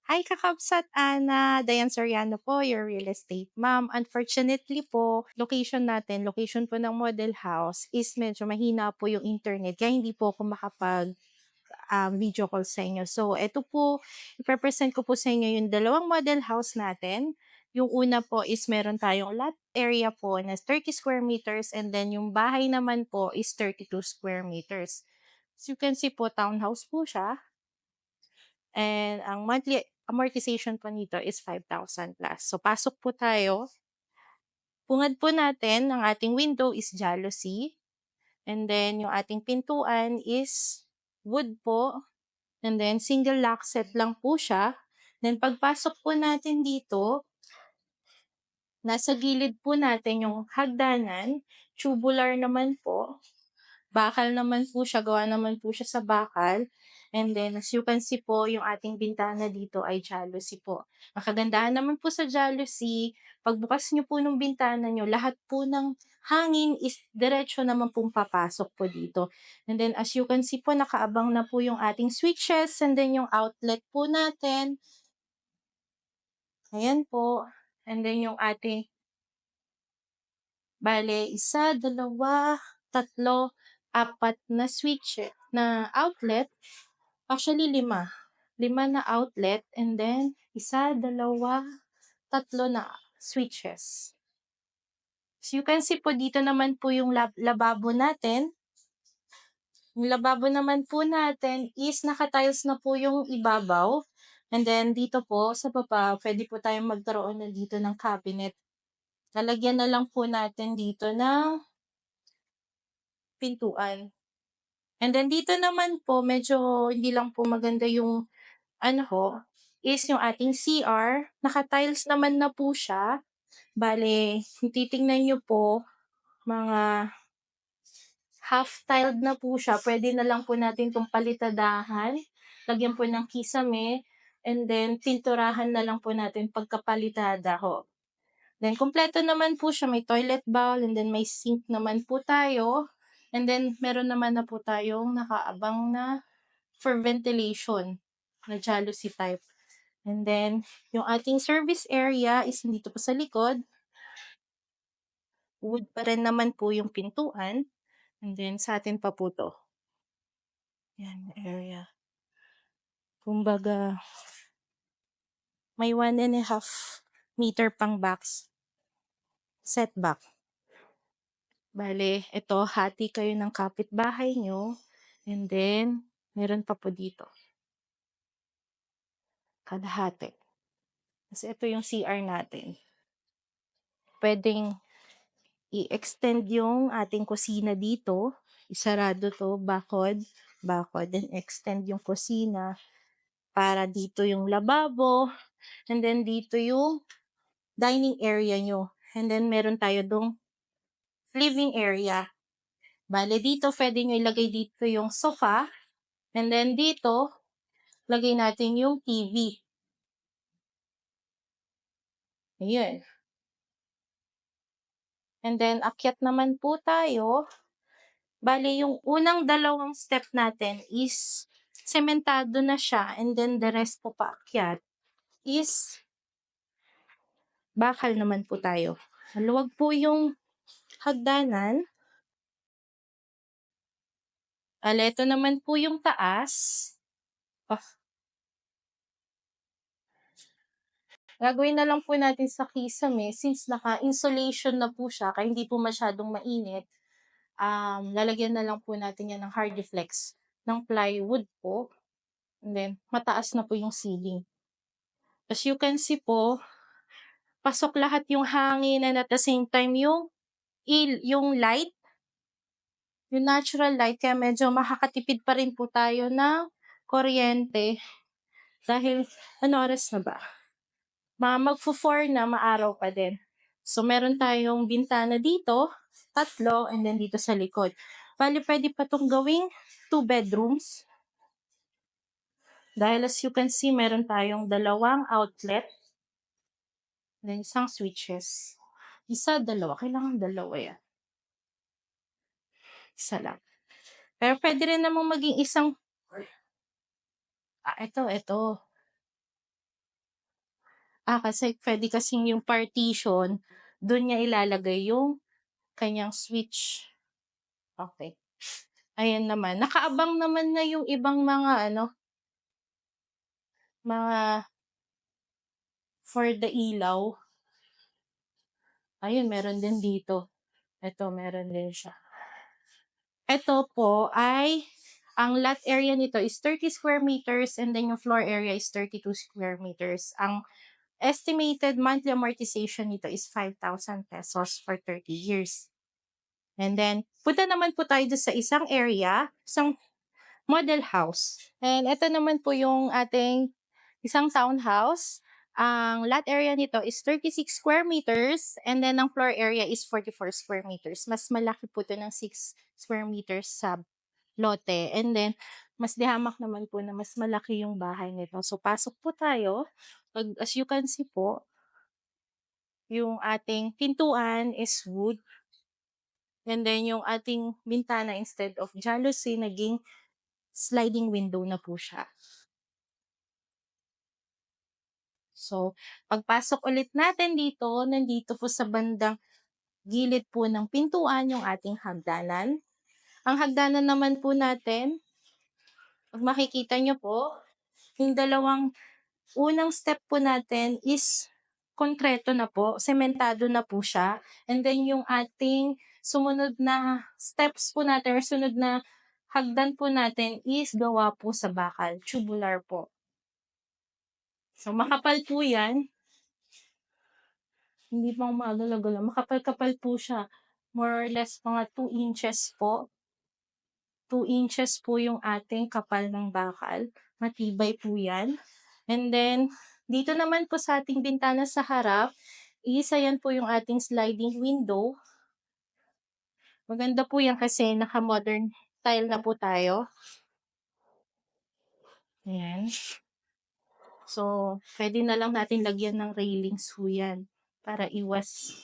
Hi Kakabsat Ana, Dayan Soriano po, your real estate ma'am. Unfortunately po, location po ng model house is medyo mahina po yung internet kaya hindi po ako makapag video call sa inyo. So, ito po, i-present ko po sa inyo yung dalawang model house natin. Yung una po is meron tayong lot area po na 30 square meters and then yung bahay naman po is 32 square meters. So, you can see po, townhouse po siya. And ang monthly amortization po nito is 5,000 plus. So, pasok po tayo. Bungad po natin, ang ating window is jalousie. And then, yung ating pintuan is wood po. And then, single lock set lang po siya. Then, pagpasok po natin dito, nasa gilid po natin yung hagdanan. Tubular naman po. Bakal naman po siya, gawa naman po siya sa bakal. And then, as you can see po, yung ating bintana dito ay jalousie po. Ang kagandahan naman po sa jalousie, pagbukas nyo po ng bintana nyo, lahat po ng hangin is diretso naman pong papasok po dito. And then, as you can see po, nakaabang na po yung ating switches and then yung outlet po natin. Ayan po. And then yung ating bale, 1, 2, 3, 4 na switch na outlet. Actually, 5. 5 na outlet and then 1, 2, 3 na switches. So, you can see po dito naman po yung lababo natin. Yung lababo naman po natin is naka-tiles na po yung ibabaw. And then, dito po sa baba, pwede po tayong magkaroon na dito ng cabinet. Lalagyan na lang po natin dito ng pintuan. And then dito naman po, medyo hindi lang po maganda yung is yung ating CR. Naka-tiles naman na po siya. Bale, kung titingnan nyo po, mga half-tiled na po siya. Pwede na lang po natin itong palitadahan. Lagyan po ng kisame. And then, pinturahan na lang po natin pagkapalitada ho. Then, kumpleto naman po siya. May toilet bowl and then may sink naman po tayo. And then, meron naman na po tayong nakaabang na for ventilation na jalousie type. And then, yung ating service area is dito po sa likod. Wood pa rin naman po yung pintuan. And then, sa atin pa po to. Yan, area. Kumbaga, may 1.5 meter pang box setback. Bale, ito, hati kayo ng kapitbahay nyo. And then, meron pa po dito. Kalahati. Kasi ito yung CR natin. Pwedeng i-extend yung ating kusina dito. Isarado to, bakod, then extend yung kusina para dito yung lababo, and then dito yung dining area nyo. And then meron tayo dong living area. Bale, dito pwede nyo ilagay dito yung sofa, and then dito, lagay natin yung TV. Ayun. And then, akyat naman po tayo. Bale, yung unang dalawang step natin is sementado na siya and then the rest po paakyat is bakal naman po tayo. Maluwag po yung hagdanan. Ito naman po yung taas. Gagawin na lang po natin sa kisame since naka-insulation na po siya kaya hindi po masyadong mainit. Lalagyan na lang po natin yan ng Hardiflex ng plywood po. And then, mataas na po yung ceiling. As you can see po, pasok lahat yung hangin and at the same time yung light, yung natural light, kaya medyo makakatipid pa rin po tayo ng kuryente. Dahil, oras na ba? Magfo-4 na, maaraw pa din. So, meron tayong bintana dito, 3, and then dito sa likod. Bali, pwede pa itong gawing 2 bedrooms. Dahil as you can see, meron tayong 2 outlet. Then, isang switches. 1, 2. Kailangan 2 yan. 1 lang. Pero pwede rin namang maging isang, ito. Kasi puwede kasing yung partition, dun niya ilalagay yung kanyang switch. Okay. Ayan naman, nakaabang naman na yung ibang mga ano, mga for the ilaw. Ayun, meron din dito. Eto, meron din siya. Ito po ay, ang lot area nito is 30 square meters and then yung floor area is 32 square meters. Ang estimated monthly amortization nito is 5,000 pesos for 30 years. And then, punta naman po tayo sa isang area, isang model house. And ito naman po yung ating isang townhouse. Ang lot area nito is 36 square meters and then ang floor area is 44 square meters. Mas malaki po ito ng 6 square meters sa lote. And then, mas dihamak naman po na mas malaki yung bahay nito. So, pasok po tayo. As you can see po, yung ating pintuan is wood. And then, yung ating bintana instead of jalousie, naging sliding window na po siya. So, pagpasok ulit natin dito, nandito po sa bandang gilid po ng pintuan yung ating hagdanan. Ang hagdanan naman po natin, pag makikita nyo po, yung dalawang unang step po natin is konkreto na po, sementado na po siya. And then yung ating sumunod na steps po natin or sunod na hagdan po natin is gawa po sa bakal, tubular po. So makapal po yan. Hindi pa umagalaw-galaw. Makapal-kapal po siya. More or less mga 2 inches po. 2 inches po yung ating kapal ng bakal. Matibay po yan. And then, dito naman po sa ating bintana sa harap, isa yan po yung ating sliding window. Maganda po yan kasi naka-modern style na po tayo. Ayan. So, pwede na lang natin lagyan ng railings po yan para iwas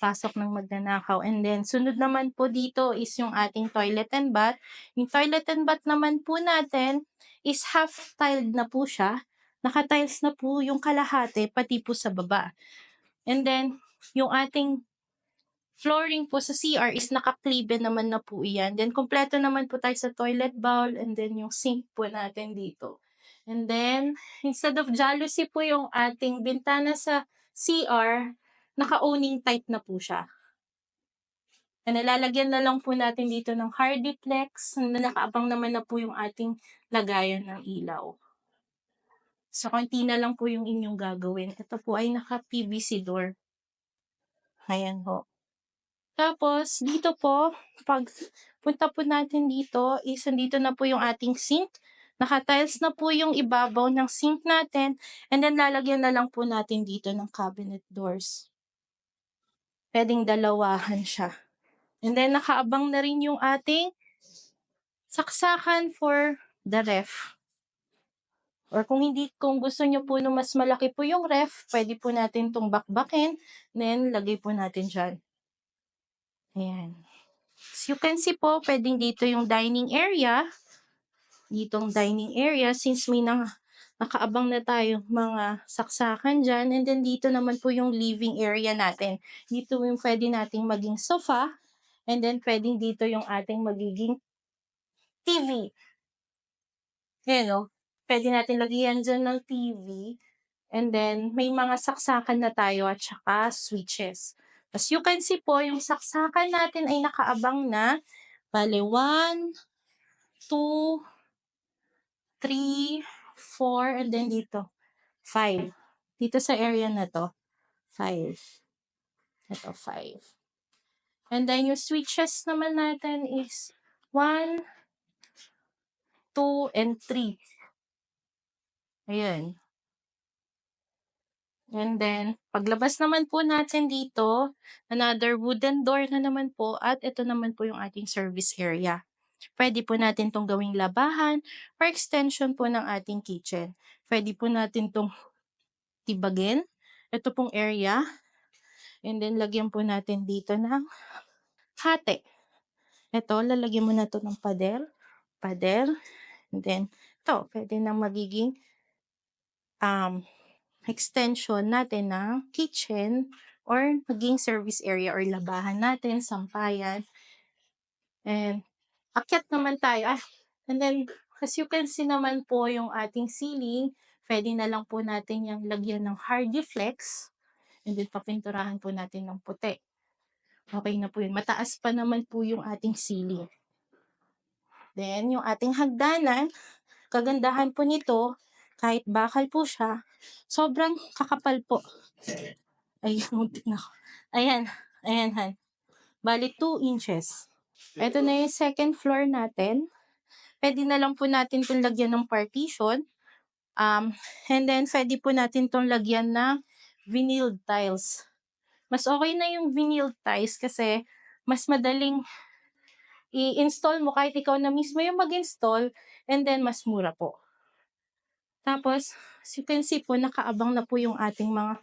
pasok ng magnanakaw. And then, sunod naman po dito is yung ating toilet and bath. Yung toilet and bath naman po natin is half-tiled na po siya. Naka-tiles na po yung kalahati, pati po sa baba. And then, yung ating flooring po sa CR is nakaklibe naman na po iyan. Then, kompleto naman po tayo sa toilet bowl and then yung sink po natin dito. And then, instead of jalousie po yung ating bintana sa CR, naka-owning type na po siya. And nalalagyan na lang po natin dito ng Hardiplex na nakaabang naman na po yung ating lagayan ng ilaw. So, konti na lang po yung inyong gagawin. Ito po ay naka-PVC door. Ayan ho. Tapos, dito po, pag punta po natin dito, is nandito na po yung ating sink. Naka-tiles na po yung ibabaw ng sink natin. And then, lalagyan na lang po natin dito ng cabinet doors. Pwedeng dalawahan siya. And then, nakaabang na rin yung ating saksakan for the ref. Or kung gusto nyo po na mas malaki po yung ref, pwede po natin itong bakbakin. Then, lagay po natin dyan. Ayan. As you can see po, pwedeng dito yung dining area. Ditong dining area, since may nakaabang na tayo mga saksakan dyan. And then dito naman po yung living area natin. Dito yung pwede nating maging sofa. And then pwedeng dito yung ating magiging TV. Ayan o. Pwede natin lagyan dyan ng TV. And then, may mga saksakan na tayo at saka switches. As you can see po, yung saksakan natin ay nakaabang na. Bale, 1, 2, 3, 4, and then dito, 5. Dito sa area na to, 5. Ito, 5. And then, yung switches naman natin is 1, 2, and 3. Ayan. And then, paglabas naman po natin dito, another wooden door na naman po, at ito naman po yung ating service area. Pwede po natin itong gawing labahan or extension po ng ating kitchen. Pwede po natin itong tibagin. Ito pong area. And then, lagyan po natin dito ng hati. Ito, lalagyan mo na ito ng pader. Pader. And then, ito, pwede na magiging extension natin ng kitchen or maging service area or labahan natin, sampayan. And akyat naman tayo. And then, as you can see naman po yung ating ceiling, pwede na lang po natin yung lagyan ng Hardiflex. And then, papinturahan po natin ng puti. Okay na po yun. Mataas pa naman po yung ating ceiling. Then, yung ating hagdanan, kagandahan po nito, kahit bakal po siya, sobrang kakapal po. Ay, muntik na ako. Ayan, ayan, han. Bali, 2 inches. Ito na yung second floor natin. Pwede na lang po natin itong lagyan ng partition. And then, pwede po natin itong lagyan ng vinyl tiles. Mas okay na yung vinyl tiles kasi mas madaling i-install mo kahit ikaw na mismo yung mag-install, and then mas mura po. Tapos, as you can see po, nakaabang na po yung ating mga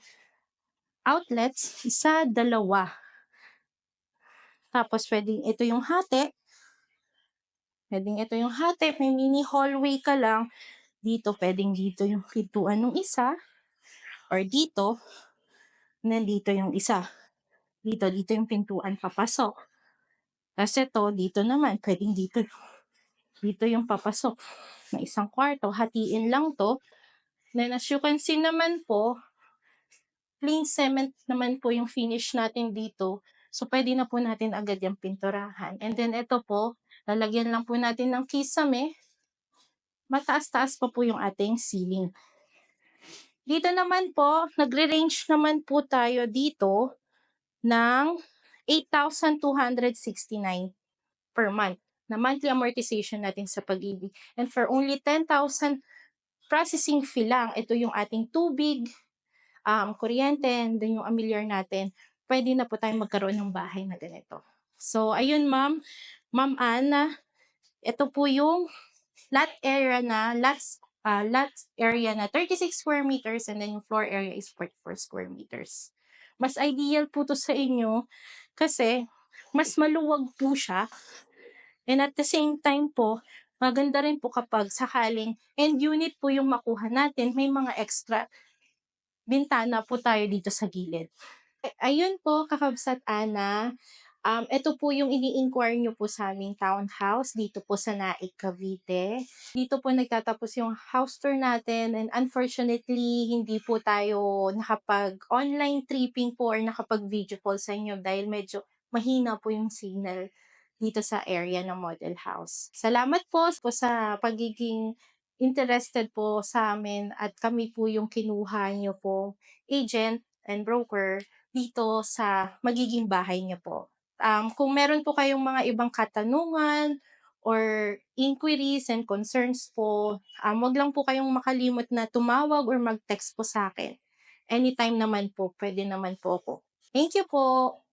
outlets, isa, dalawa. Tapos, pwedeng ito yung hati. Pwedeng ito yung hati, may mini hallway ka lang. Dito, pwedeng dito yung pintuan ng isa. Or dito, nandito yung isa. Dito yung pintuan papasok. Tapos ito, dito naman, pwedeng dito. Dito yung papasok na isang kwarto. Hatiin lang to. Then as you can see naman po, plain cement naman po yung finish natin dito. So, pwede na po natin agad yung pinturahan. And then ito po, lalagyan lang po natin ng kisame. Mataas-taas pa po yung ating ceiling. Dito naman po, nagre-range naman po tayo dito ng 8,269 per month na monthly amortization natin sa Pag-ibig. And for only 10,000 processing fee lang, ito yung ating tubig, kuryente, and then yung amilyar natin, pwede na po tayong magkaroon ng bahay na ganito. So, ayun ma'am, Ma'am Ana, ito po yung lot area na 36 square meters, and then yung floor area is 44 square meters. Mas ideal po to sa inyo kasi mas maluwag po siya, and at the same time po, maganda rin po kapag sakaling end unit po yung makuha natin, may mga extra bintana po tayo dito sa gilid. Ayun po, Kakabsat Ana. Ito po yung ini-inquire nyo po sa aming townhouse dito po sa Naik, Cavite. Dito po nagtatapos yung house tour natin, and unfortunately, hindi po tayo nakapag-online tripping po or nakapag-video call sa inyo dahil medyo mahina po yung signal dito sa area ng model house. Salamat po sa pagiging interested po sa amin, at kami po yung kinuha nyo po agent and broker dito sa magiging bahay niyo po. Kung meron po kayong mga ibang katanungan or inquiries and concerns po, wag lang po kayong makalimot na tumawag or mag-text po sa akin. Anytime naman po, pwede naman po ako. Thank you po!